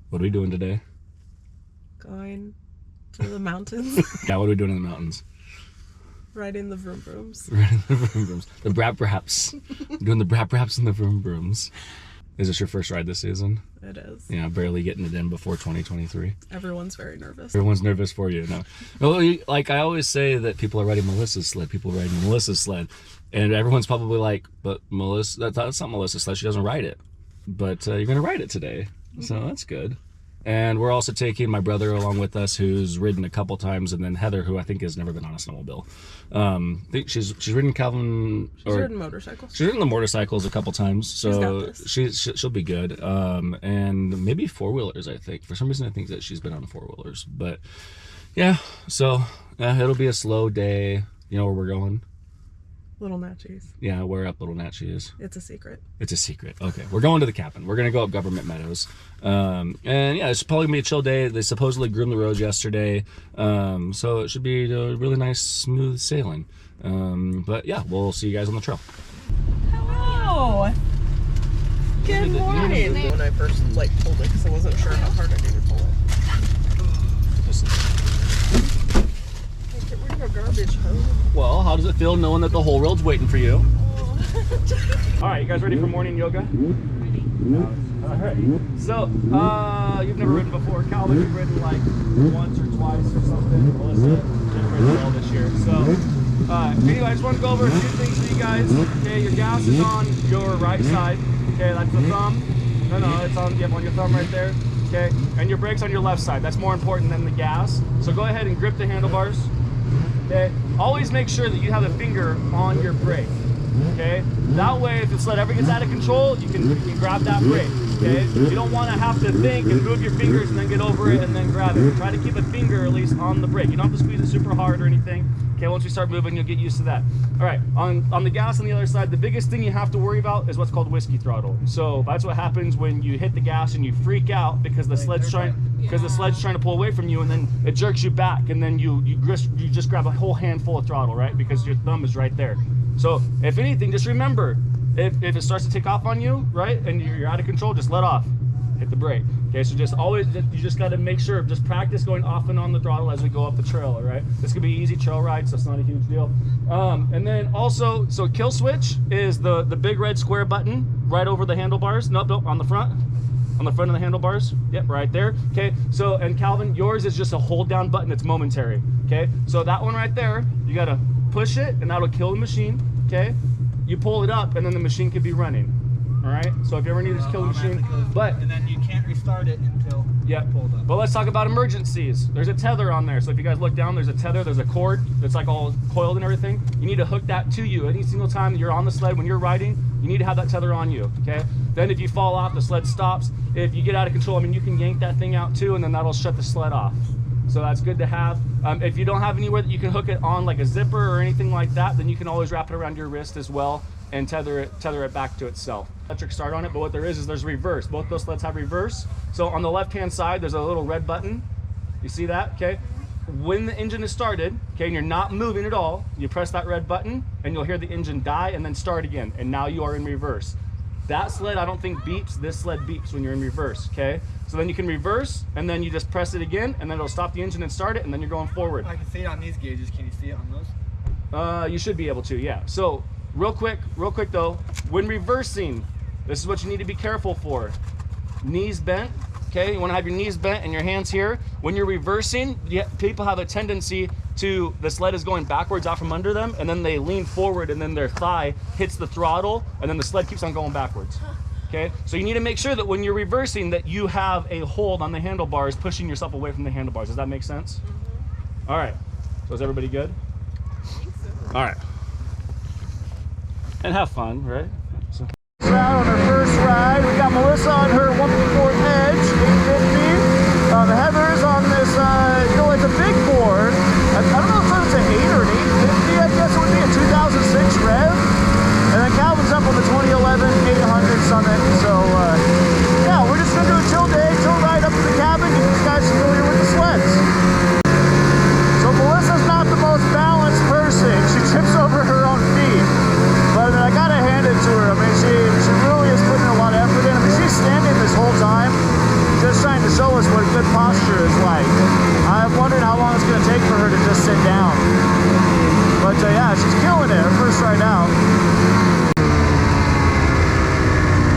What are we doing today? Going to the mountains. Yeah, what are we doing in the mountains? Riding the vroom vrooms. Riding the vroom vrooms. The brap raps. Doing the brap raps and the vroom vrooms. Is this your first ride this season? It is. Yeah, barely getting it in before 2023. Everyone's very nervous. Everyone's nervous for you. No. Well, like I always say that people are riding Melissa's sled. People are riding Melissa's sled. And everyone's probably like, but Melissa, that's not Melissa's sled. She doesn't ride it. But you're going to ride it today. So that's good. And we're also taking my brother along with us, who's ridden a couple times, and then Heather, who I think has never been on a snowmobile. I think she's ridden Kalvin. She's ridden motorcycles. She's ridden the motorcycles a couple times, so she'll be good. And maybe four-wheelers, I think. For some reason, I think that she's been on four-wheelers. But yeah, so it'll be a slow day. You know where we're going? Little Natchez. Yeah, where up Little Natchez? It's a secret. It's a secret. Okay, we're going to the cabin. We're going to go up Government Meadows. And yeah, it's probably going to be a chill day. They supposedly groomed the roads yesterday. So it should be a really nice, smooth sailing. But yeah, we'll see you guys on the trail. Hello. Good morning. When I first pulled it, because I wasn't sure how hard I needed to pull it. A garbage hose. Well, how does it feel knowing that the whole world's waiting for you? All right, you guys ready for morning yoga? Ready. All right. So, you've never ridden before. Kalvin, you've ridden like once or twice or something. Melissa, you've ridden all this year. So, anyway, I just want to go over a few things for you guys. Okay, your gas is on your right side. Okay, that's the thumb. No, it's on. Yep, on your thumb right there. Okay, and your brake's on your left side. That's more important than the gas. So go ahead and grip the handlebars. Okay, always make sure that you have a finger on your brake. Okay, that way if the sled ever gets out of control, you can grab that brake. Okay, you don't want to have to think and move your fingers and then get over it and then grab it. Try to keep a finger at least on the brake. You don't have to squeeze it super hard or anything. Okay, once you start moving, you'll get used to that. All right, on the gas on the other side, the biggest thing you have to worry about is what's called whiskey throttle. So that's what happens when you hit the gas and you freak out because the sled's trying to pull away from you, and then it jerks you back, and then you just grab a whole handful of throttle, right? Because your thumb is right there. So if anything, just remember, if it starts to take off on you, right, and you're out of control, just let off. Hit the brake. Okay, so you just got to make sure, just practice going off and on the throttle as we go up the trail, all right? This could be easy trail ride, so it's not a huge deal. And then also, so kill switch is the big red square button right over the handlebars. Nope, on the front. On the front of the handlebars. Yep, right there. Okay, so, and Kalvin, yours is just a hold down button. It's momentary. Okay, so that one right there, you got to push it and that'll kill the machine. Okay, you pull it up and then the machine could be running. All right, so if you ever need to kill the machine, and then you can't restart it until pulled up. But let's talk about emergencies. There's a tether on there, so if you guys look down, there's a tether, there's a cord that's like all coiled and everything. You need to hook that to you any single time you're on the sled. When you're riding, you need to have that tether on you. Okay, then if you fall off, the sled stops. If you get out of control, I mean, you can yank that thing out too, and then that'll shut the sled off. So that's good to have. If you don't have anywhere that you can hook it on, like a zipper or anything like that, then you can always wrap it around your wrist as well and tether it back to itself. Electric start on it, but what there is there's reverse. Both those sleds have reverse. So on the left-hand side, there's a little red button. You see that? Okay. When the engine is started, okay, and you're not moving at all, you press that red button and you'll hear the engine die and then start again. And now you are in reverse. That sled, I don't think beeps. This sled beeps when you're in reverse, okay? So then you can reverse, and then you just press it again, and then it'll stop the engine and start it, and then you're going forward. I can see it on these gauges. Can you see it on those? You should be able to, yeah. So real quick though, when reversing, this is what you need to be careful for. Knees bent, okay? You wanna have your knees bent and your hands here. When you're reversing, people have a tendency to, the sled is going backwards out from under them, and then they lean forward, and then their thigh hits the throttle, and then the sled keeps on going backwards. Okay, so you need to make sure that when you're reversing that you have a hold on the handlebars, pushing yourself away from the handlebars. Does that make sense? Mm-hmm. All right, so is everybody good? I think so. All right. And have fun, right? So. Out on her first ride, we got Melissa on her 154 Edge 850. Heather's on this, it's a big board. I don't know if it's an 8 or an 850, I guess it would be a 2006 Rev. And then Kalvin's up on the 2011 800 Summit. So, yeah, we're just going to do a chill day, chill ride up to the cabin, get these guys familiar with the sleds. So Melissa's not the most balanced person. She trips over her own feet. But I got to hand it to her. I mean, she really is putting a lot of effort in. I mean, she's standing this whole time. trying to show us what good posture is like. I've wondered how long it's going to take for her to just sit down. But yeah, she's killing it. Her first ride out.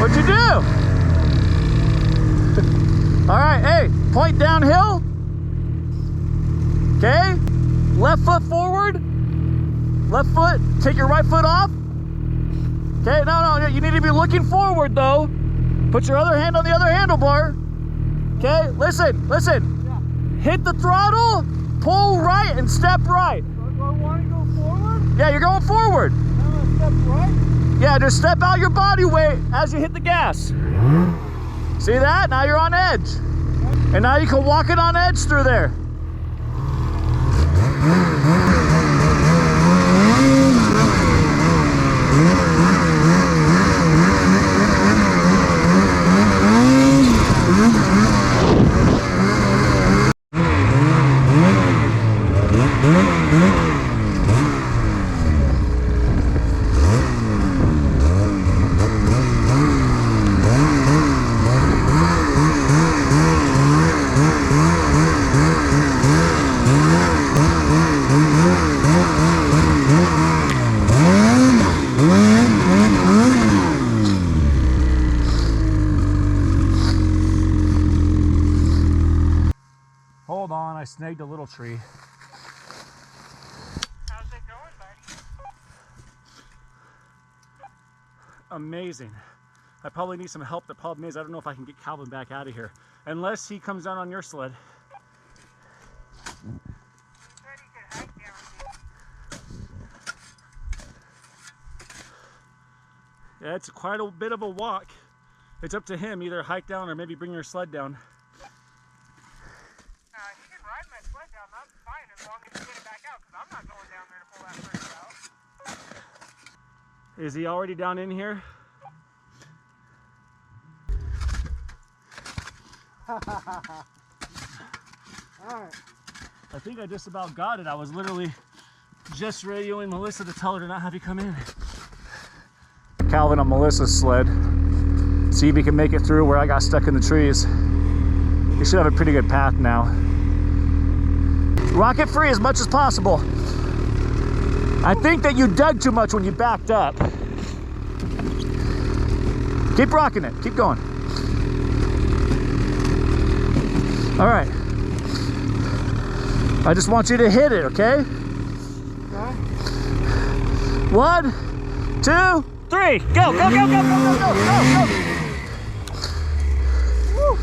What'd you do? All right, hey, point downhill. Okay, left foot forward. Left foot, take your right foot off. Okay, no, you need to be looking forward though. Put your other hand on the other handlebar. Okay, listen. Yeah. Hit the throttle, pull right and step right. Do I want to go forward? Yeah, you're going forward. I'm gonna step right? Yeah, just step out your body weight as you hit the gas. See that? Now you're on edge. And now you can walk it on edge through there. Hold on, I snagged a little tree. How's it going, buddy? Amazing. I probably need some help. The problem is I don't know if I can get Kalvin back out of here. Unless he comes down on your sled. He said he could hike down here. Yeah, it's quite a bit of a walk. It's up to him, either hike down or maybe bring your sled down. He can ride my sled down, that's fine, as long as you get it back out, because I'm not going down there to pull that first out. Is he already down in here? Alright. I think I just about got it. I was literally just radioing Melissa to tell her to not have you come in. Kalvin on Melissa's sled. See if he can make it through where I got stuck in the trees. You should have a pretty good path now. Rock it free as much as possible. I think that you dug too much when you backed up. Keep rocking it. Keep going. All right. I just want you to hit it, okay? Okay. 1, 2, 3. Go, go, go, go, go, go, go, go, go. Woo.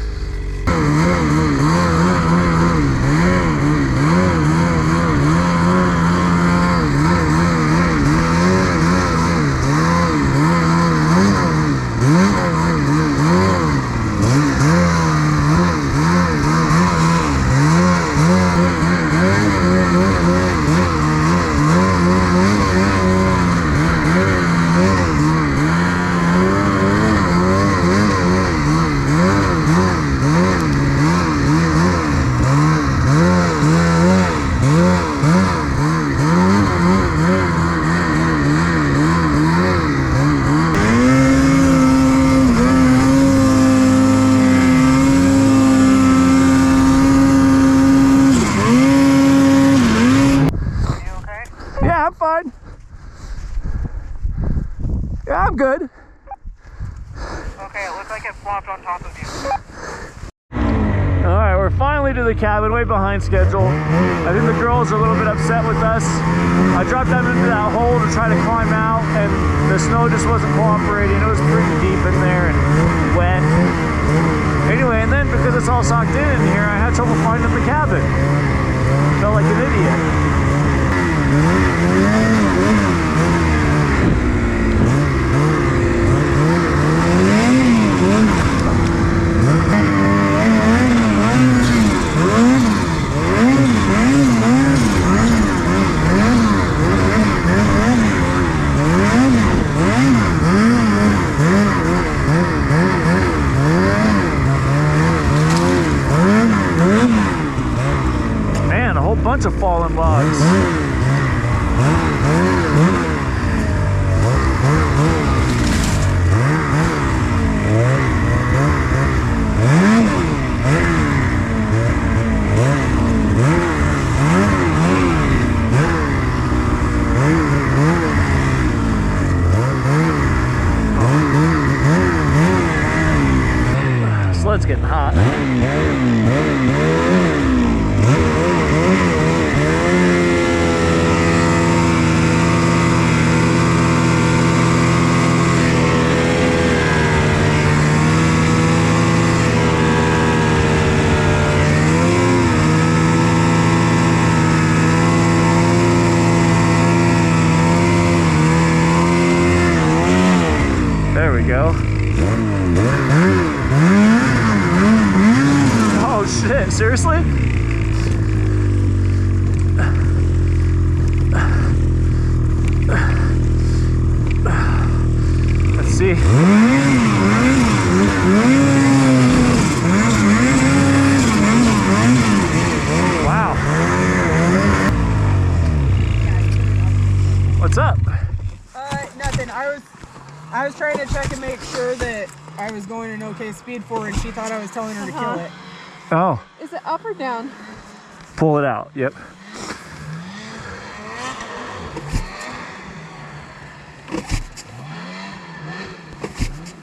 I'm fine. Yeah, I'm good. Okay, it looks like it flopped on top of you. Alright, we're finally to the cabin, way behind schedule. I think the girls are a little bit upset with us. I dropped them into that hole to try to climb out, and the snow just wasn't cooperating. It was pretty deep in there and wet. Anyway, and then because it's all socked in here, I had trouble finding the cabin. Felt like an idiot. Man, a whole bunch of fallen logs. There we go. Oh shit, seriously? Let's see. Wow. What's up? Nothing. I was trying to check and make sure that I was going an okay speed for her, and she thought I was telling her to kill it. Oh. Is it up or down? Pull it out. Yep. Are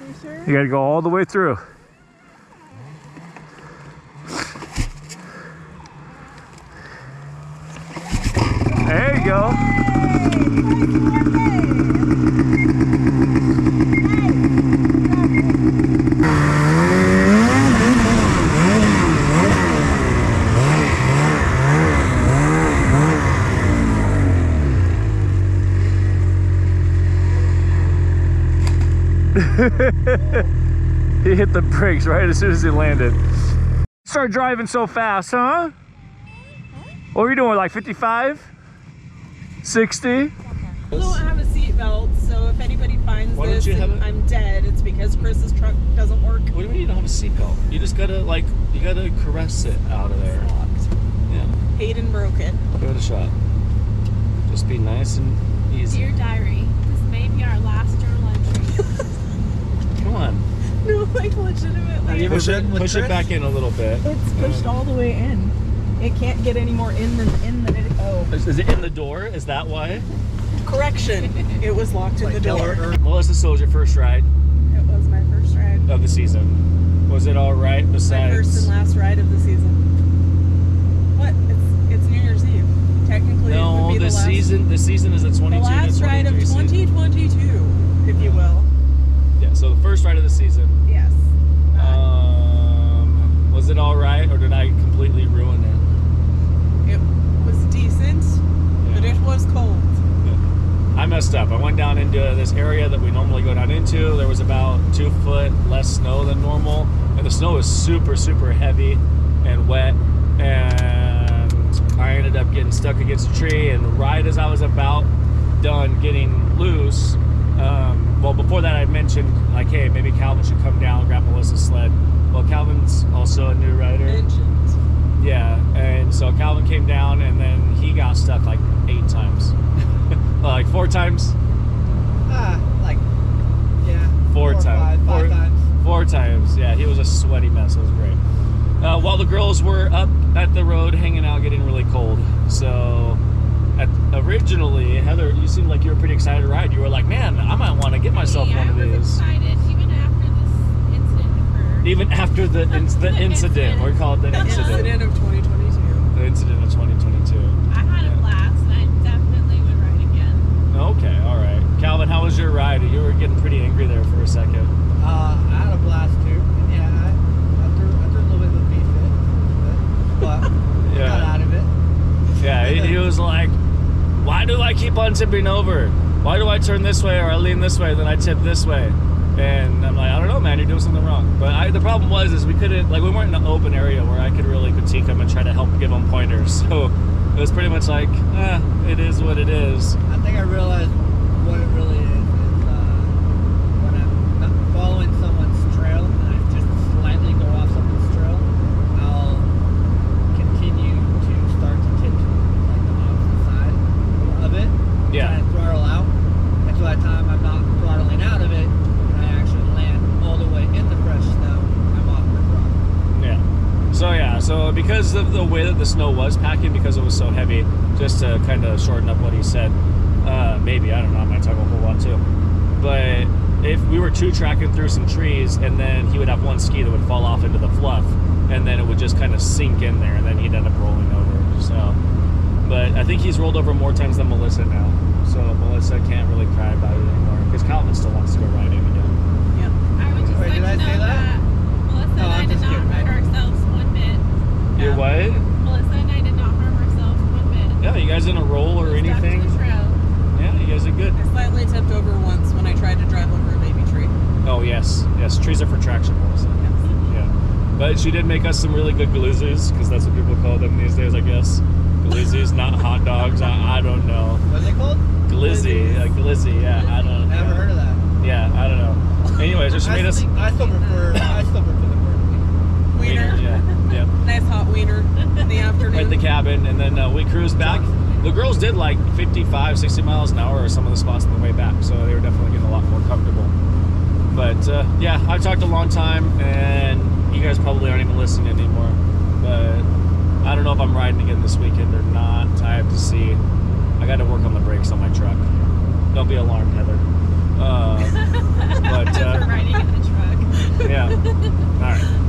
you sure? You gotta go all the way through. There you go. He hit the brakes right as soon as he landed. Start driving so fast, huh? What were you doing, like 55? 60? I don't have a seatbelt, so if anybody finds Why don't this you have and it? I'm dead, it's because Chris's truck doesn't work. What do you mean you don't have a seatbelt? You just gotta, like, you gotta caress it out of there. Yeah. Hayden broke it. Give it a shot. Just be nice and easy. Dear diary, this may be our last journal entry. Come on. No, like legitimately. Push it back in a little bit. It's pushed all the way in. It can't get any more in than it. Oh. Is it in the door? Is that why? Correction. It was locked in the door. Melissa, so was your first ride It was my first ride. of the season. Was it all right besides? My first and last ride of the season. What? It's New Year's Eve. Technically, it No, would be the last, season is a 22 the last to 23 ride of season. 2022, if you will. Yeah, so the first ride of the season. Yes. Was it all right, or did I completely ruin it? It was decent, but it was cold. I messed up. I went down into this area that we normally go down into. There was about 2 foot less snow than normal, and the snow was super, super heavy and wet, and I ended up getting stuck against a tree, and right as I was about done getting loose, well, before that I mentioned, like, hey, maybe Kalvin should come down and grab Melissa's sled. Well, Kalvin's also a new rider. Mentioned. Yeah, and so Kalvin came down, and then he got stuck like 8 times. Like 4 times? Like, yeah. 4 times. Five times. 4 times, yeah. He was a sweaty mess. It was great. While the girls were up at the road hanging out, getting really cold. So, originally, Heather, you seemed like you were pretty excited to ride. You were like, man, I might want to get myself one of I was these. excited even after this incident occurred. Even after the incident, we call it the incident. Incident of 2022. The incident of 2022. I had a blast, and I definitely would ride again. Okay, all right. Kalvin, how was your ride? You were getting pretty angry there for a second. I had a blast too. And yeah, I threw a little bit of a beef fit, but Yeah. got out of it. Yeah, he was like, why do I keep on tipping over? Why do I turn this way or I lean this way, then I tip this way? And I'm like, I don't know, man, you're doing something wrong. But the problem was we couldn't, like, we weren't in an open area where I could really critique him and try to help give him pointers. So it was pretty much like, it is what it is. I think I realized what it really is when I'm not following someone's trail and I just slightly go off someone's trail, I'll continue to start to tip to like the opposite side of it. Yeah. Try and throttle out. And so by the time I'm not throttling out of it, and I actually land all the way in the fresh snow, I'm off my throttle. Yeah. So because of the way that the snow was packing, because it was so heavy, just to kind of shorten up what he said, maybe, I don't know, I might talk a whole lot too. But if we were 2-tracking through some trees and then he would have one ski that would fall off into the fluff, sink in there, and then he'd end up rolling over. So, but I think he's rolled over more times than Melissa now. So Melissa can't really cry about it anymore because Kalvin still wants to go riding again. I would just Wait, like did to I know say that? Melissa No, and I I'm did just not kidding. hurt ourselves one bit. You what? Melissa and I did not harm ourselves one bit. Yeah, you guys didn't roll or We stuck to anything? the trail. Yeah, you guys did good. I slightly tipped over once when I tried to drive over a baby tree. Oh, yes. Yes, trees are for traction, Melissa. Yeah. But she did make us some really good glizzies, because that's what people call them these days, I guess. Glizzies, not hot dogs. I don't know. What's it called? Glizzy. Glizzy, yeah. I don't know. Never heard of that. Yeah, I don't know. Anyways, she made us... I still prefer the word. Wiener. Yeah, yeah. Nice hot wiener in the afternoon. At the cabin, and then we cruised back. The girls did like 55, 60 miles an hour or some of the spots on the way back, so they were definitely getting a lot more comfortable. But yeah, I've talked a long time, and you guys probably aren't even listening anymore. But I don't know if I'm riding again this weekend or not. I have to see. I got to work on the brakes on my truck. Don't be alarmed, Heather. But For riding in the truck. yeah. All right.